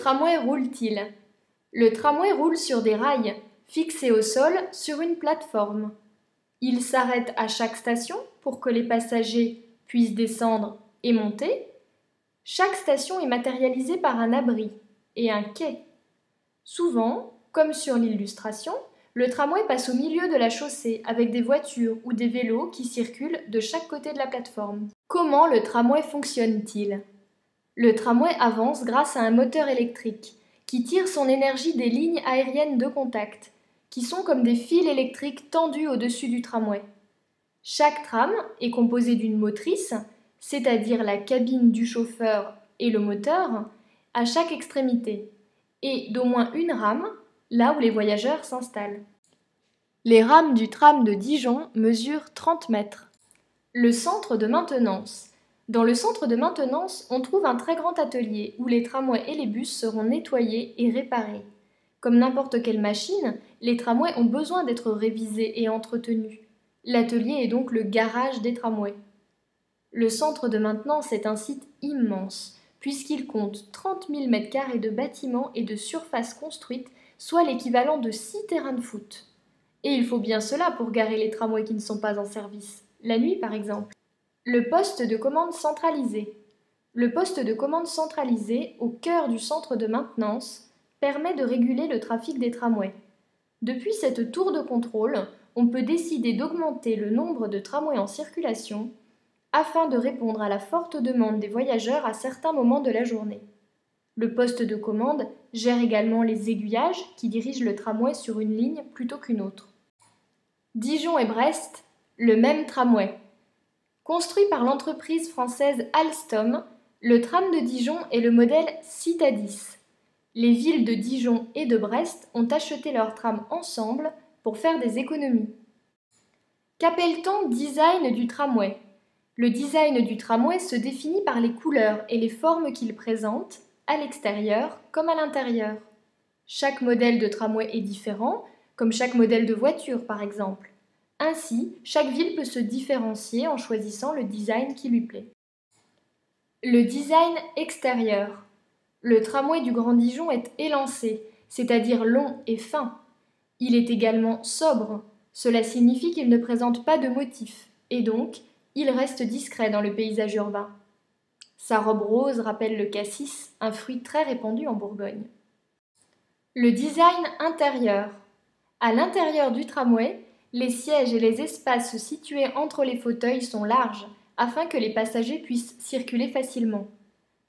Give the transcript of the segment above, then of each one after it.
tramway roule-t-il? Le tramway roule sur des rails, fixés au sol sur une plateforme. Il s'arrête à chaque station pour que les passagers puissent descendre et monter. Chaque station est matérialisée par un abri et un quai. Souvent, comme sur l'illustration, le tramway passe au milieu de la chaussée avec des voitures ou des vélos qui circulent de chaque côté de la plateforme. Comment le tramway fonctionne-t-il? Le tramway avance grâce à un moteur électrique qui tire son énergie des lignes aériennes de contact, qui sont comme des fils électriques tendus au-dessus du tramway. Chaque tram est composé d'une motrice, c'est-à-dire la cabine du chauffeur et le moteur, à chaque extrémité, et d'au moins une rame, là où les voyageurs s'installent. Les rames du tram de Dijon mesurent 30 mètres. Le centre de maintenance. Dans le centre de maintenance, on trouve un très grand atelier où les tramways et les bus seront nettoyés et réparés. Comme n'importe quelle machine, les tramways ont besoin d'être révisés et entretenus. L'atelier est donc le garage des tramways. Le centre de maintenance est un site immense, puisqu'il compte 30 000 m² de bâtiments et de surfaces construites, soit l'équivalent de 6 terrains de foot. Et il faut bien cela pour garer les tramways qui ne sont pas en service, la nuit par exemple. Le poste de commande centralisé. Le poste de commande centralisé, au cœur du centre de maintenance, permet de réguler le trafic des tramways. Depuis cette tour de contrôle, on peut décider d'augmenter le nombre de tramways en circulation afin de répondre à la forte demande des voyageurs à certains moments de la journée. Le poste de commande gère également les aiguillages qui dirigent le tramway sur une ligne plutôt qu'une autre. Dijon et Brest, le même tramway. Construit par l'entreprise française Alstom, le tram de Dijon est le modèle Citadis. Les villes de Dijon et de Brest ont acheté leurs trams ensemble pour faire des économies. Qu'appelle-t-on design du tramway? Le design du tramway se définit par les couleurs et les formes qu'il présente, à l'extérieur comme à l'intérieur. Chaque modèle de tramway est différent, comme chaque modèle de voiture par exemple. Ainsi, chaque ville peut se différencier en choisissant le design qui lui plaît. Le design extérieur. Le tramway du Grand Dijon est élancé, c'est-à-dire long et fin. Il est également sobre. Cela signifie qu'il ne présente pas de motif, et donc il reste discret dans le paysage urbain. Sa robe rose rappelle le cassis, un fruit très répandu en Bourgogne. Le design intérieur. À l'intérieur du tramway, les sièges et les espaces situés entre les fauteuils sont larges, afin que les passagers puissent circuler facilement.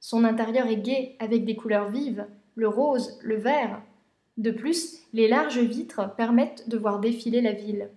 Son intérieur est gai, avec des couleurs vives, le rose, le vert. De plus, les larges vitres permettent de voir défiler la ville.